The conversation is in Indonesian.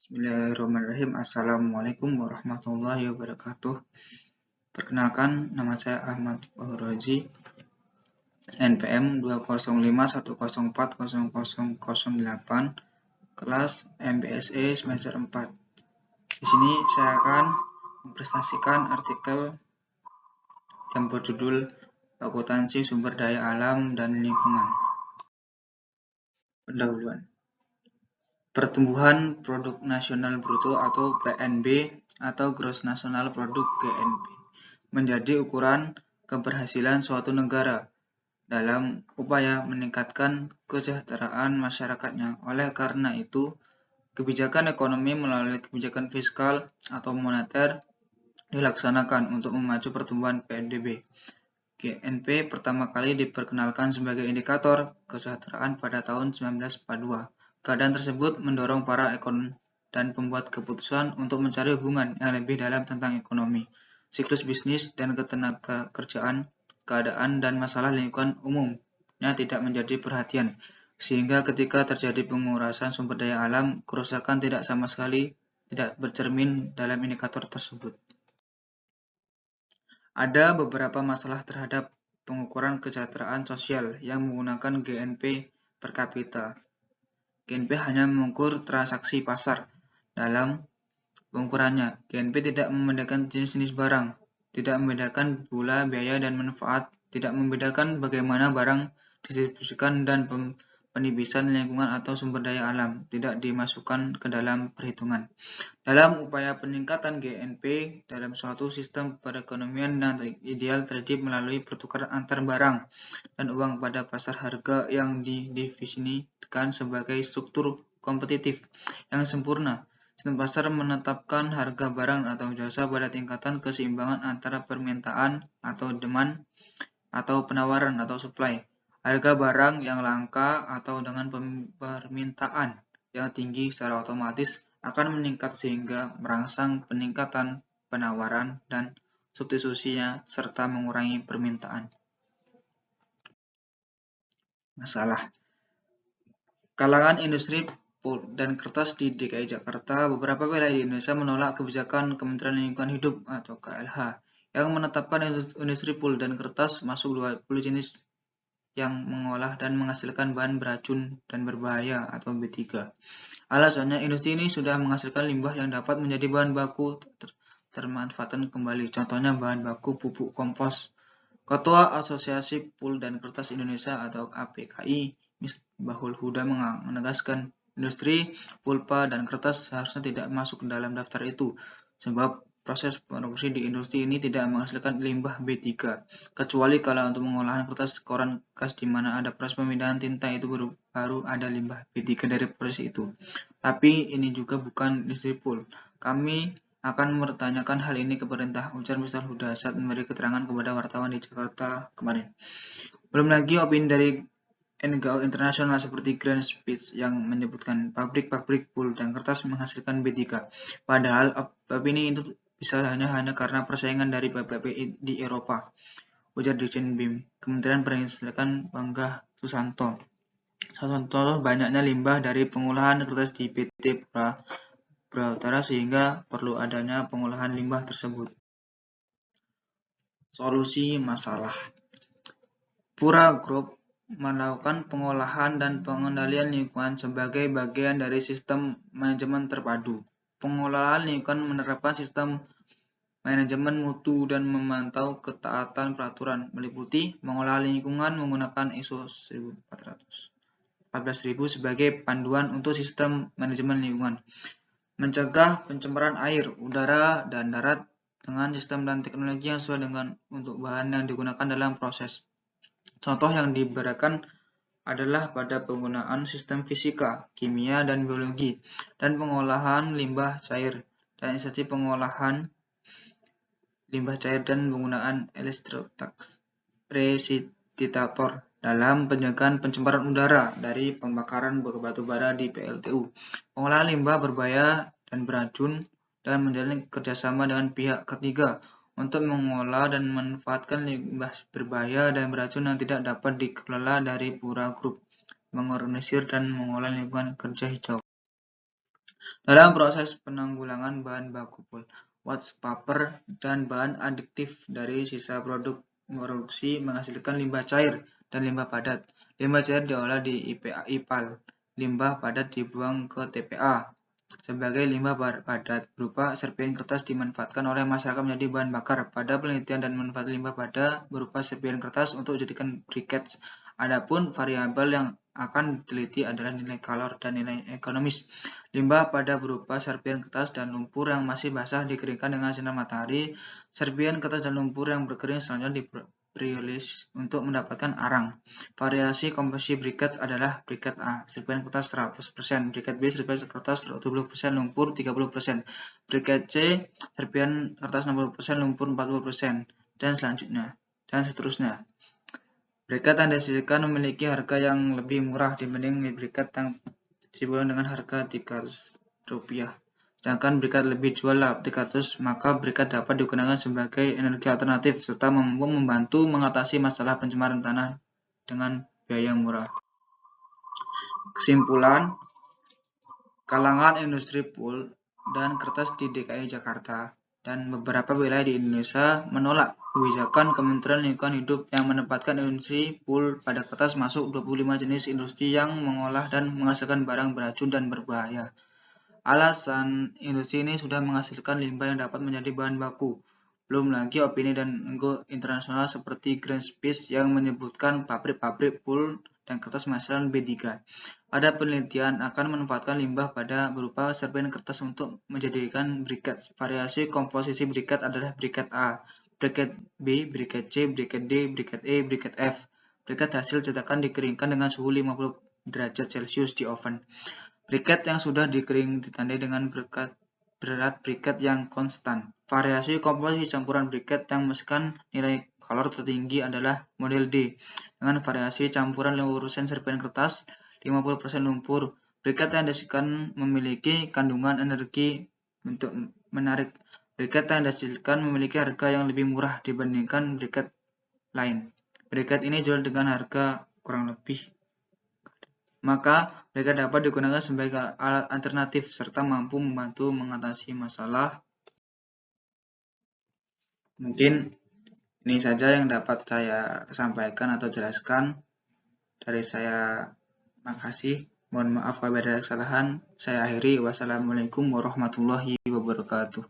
Bismillahirrahmanirrahim. Assalamualaikum warahmatullahi wabarakatuh. Perkenalkan, nama saya Ahmad Bahroji, NPM 20510404008, kelas MBSE semester 4. Di sini saya akan mempresentasikan artikel yang berjudul Akuntansi Sumber Daya Alam dan Lingkungan. Pendahuluan. Pertumbuhan Produk Nasional Bruto atau PNB atau Gross National Product GNP menjadi ukuran keberhasilan suatu negara dalam upaya meningkatkan kesejahteraan masyarakatnya. Oleh karena itu, kebijakan ekonomi melalui kebijakan fiskal atau moneter dilaksanakan untuk memacu pertumbuhan PNB. GNP pertama kali diperkenalkan sebagai indikator kesejahteraan pada tahun 1942. Keadaan tersebut mendorong para ekonom dan pembuat keputusan untuk mencari hubungan yang lebih dalam tentang ekonomi, siklus bisnis, dan ketenagakerjaan, keadaan dan masalah lingkungan umumnya tidak menjadi perhatian, sehingga ketika terjadi pengurasan sumber daya alam, kerusakan tidak sama sekali tidak bercermin dalam indikator tersebut. Ada beberapa masalah terhadap pengukuran kesejahteraan sosial yang menggunakan GNP per kapita. GNP hanya mengukur transaksi pasar. Dalam pengukurannya, GNP tidak membedakan jenis-jenis barang, tidak membedakan pula biaya dan manfaat, tidak membedakan bagaimana barang didistribusikan dan penibisan lingkungan atau sumber daya alam, tidak dimasukkan ke dalam perhitungan. Dalam upaya peningkatan GNP dalam suatu sistem perekonomian yang ideal terjadi melalui pertukaran antar barang dan uang pada pasar harga yang didefinisikan sebagai struktur kompetitif yang sempurna. Sistem pasar menetapkan harga barang atau jasa pada tingkatan keseimbangan antara permintaan atau demand atau penawaran atau supply. Harga barang yang langka atau dengan permintaan yang tinggi secara otomatis akan meningkat sehingga merangsang peningkatan penawaran dan substitusinya serta mengurangi permintaan. Masalah. Kalangan industri pulp dan kertas di DKI Jakarta, beberapa wilayah di Indonesia menolak kebijakan Kementerian Lingkungan Hidup atau KLH yang menetapkan industri pulp dan kertas masuk 20 jenis yang mengolah dan menghasilkan bahan beracun dan berbahaya atau B3. Alasannya, industri ini sudah menghasilkan limbah yang dapat menjadi bahan baku termanfaatkan kembali, contohnya bahan baku pupuk kompos. Ketua Asosiasi Pulp dan Kertas Indonesia atau APKI, Misbahul Huda menegaskan industri pulpa dan kertas seharusnya tidak masuk ke dalam daftar itu, sebab proses produksi di industri ini tidak menghasilkan limbah B3, kecuali kalau untuk pengolahan kertas koran bekas di mana ada proses pemindahan tinta itu baru ada limbah B3 dari proses itu. Tapi ini juga bukan industri pulp. Kami akan mempertanyakan hal ini ke pemerintah, ujar Mr. Huda saat memberi keterangan kepada wartawan di Jakarta kemarin. Belum lagi opini dari NGO internasional seperti Greenpeace yang menyebutkan pabrik-pabrik pulp dan kertas menghasilkan B3. Padahal opini itu bisa hanya karena persaingan dari PPI di Eropa, ujar Dirjen BIM, Kementerian Perindustrian Bangga Susanto. Contoh banyaknya limbah dari pengolahan kertas di PT Pura Utara sehingga perlu adanya pengolahan limbah tersebut. Solusi masalah. Pura Group melakukan pengolahan dan pengendalian lingkungan sebagai bagian dari sistem manajemen terpadu. Pengelolaan lingkungan menerapkan sistem manajemen mutu dan memantau ketaatan peraturan, meliputi mengolah lingkungan menggunakan ISO 14000 sebagai panduan untuk sistem manajemen lingkungan, mencegah pencemaran air, udara, dan darat dengan sistem dan teknologi yang sesuai dengan untuk bahan yang digunakan dalam proses. Contoh yang diberikan adalah pada penggunaan sistem fisika, kimia, dan biologi, dan pengolahan limbah cair, dan instansi pengolahan limbah cair dan penggunaan elektrostatik precipitator dalam pencegahan pencemaran udara dari pembakaran batu bara di PLTU, pengolahan limbah berbahaya dan beracun, dan menjalin kerjasama dengan pihak ketiga untuk mengolah dan memanfaatkan limbah berbahaya dan beracun yang tidak dapat dikelola dari Pura Group, mengorganisir dan mengolah lingkungan kerja hijau. Dalam proses penanggulangan bahan baku pul, wax paper, dan bahan adiktif dari sisa produk produksi menghasilkan limbah cair dan limbah padat. Limbah cair diolah di IPAL, limbah padat dibuang ke TPA. Sebagai limbah padat berupa serpihan kertas dimanfaatkan oleh masyarakat menjadi bahan bakar. Pada penelitian dan manfaat limbah padat berupa serpihan kertas untuk dijadikan briquettes, adapun variabel yang akan diteliti adalah nilai kalor dan nilai ekonomis. Limbah padat berupa serpihan kertas dan lumpur yang masih basah dikeringkan dengan sinar matahari. Serpihan kertas dan lumpur yang berkering selanjutnya dirilis untuk mendapatkan arang. Variasi komposisi briquette adalah briquette A, serpihan kertas 100%, briquette B, serpihan kertas 20%, lumpur 30%, briquette C, serpihan kertas 60%, lumpur 40%, dan selanjutnya, dan seterusnya. Briquette yang dihasilkan memiliki harga yang lebih murah dibanding briquette yang dijual dengan harga Rp300. Sedangkan briquette lebih jual 300, maka briquette dapat digunakan sebagai energi alternatif serta mampu membantu mengatasi masalah pencemaran tanah dengan biaya murah. Kesimpulan, kalangan industri pul dan kertas di DKI Jakarta dan beberapa wilayah di Indonesia menolak kebijakan Kementerian Lingkungan Hidup yang menempatkan industri pul pada kertas masuk 25 jenis industri yang mengolah dan menghasilkan barang beracun dan berbahaya. Alasan industri ini sudah menghasilkan limbah yang dapat menjadi bahan baku. Belum lagi opini dan ego internasional seperti Greenpeace yang menyebutkan pabrik-pabrik pul dan kertas menghasilkan B3. Ada penelitian akan memanfaatkan limbah pada berupa serpihan kertas untuk menjadikan briquettes. Variasi komposisi briquette adalah briquette A, briquette B, briquette C, briquette D, briquette E, briquette F. Briquette hasil cetakan dikeringkan dengan suhu 50 derajat Celcius di oven. Briquette yang sudah dikering ditandai dengan berat briquette yang konstan. Variasi komposisi campuran briquette yang menghasilkan nilai kalor tertinggi adalah model D, dengan variasi campuran lurusan serpihan kertas 50% lumpur. Briquette yang dihasilkan memiliki kandungan energi untuk menarik. Briquette yang dihasilkan memiliki harga yang lebih murah dibandingkan briquette lain. Briquette ini jual dengan harga kurang lebih, maka mereka dapat digunakan sebagai alat alternatif serta mampu membantu mengatasi masalah. Mungkin ini saja yang dapat saya sampaikan atau jelaskan. Dari saya, makasih. Mohon maaf apabila ada kesalahan. Saya akhiri. Wassalamualaikum warahmatullahi wabarakatuh.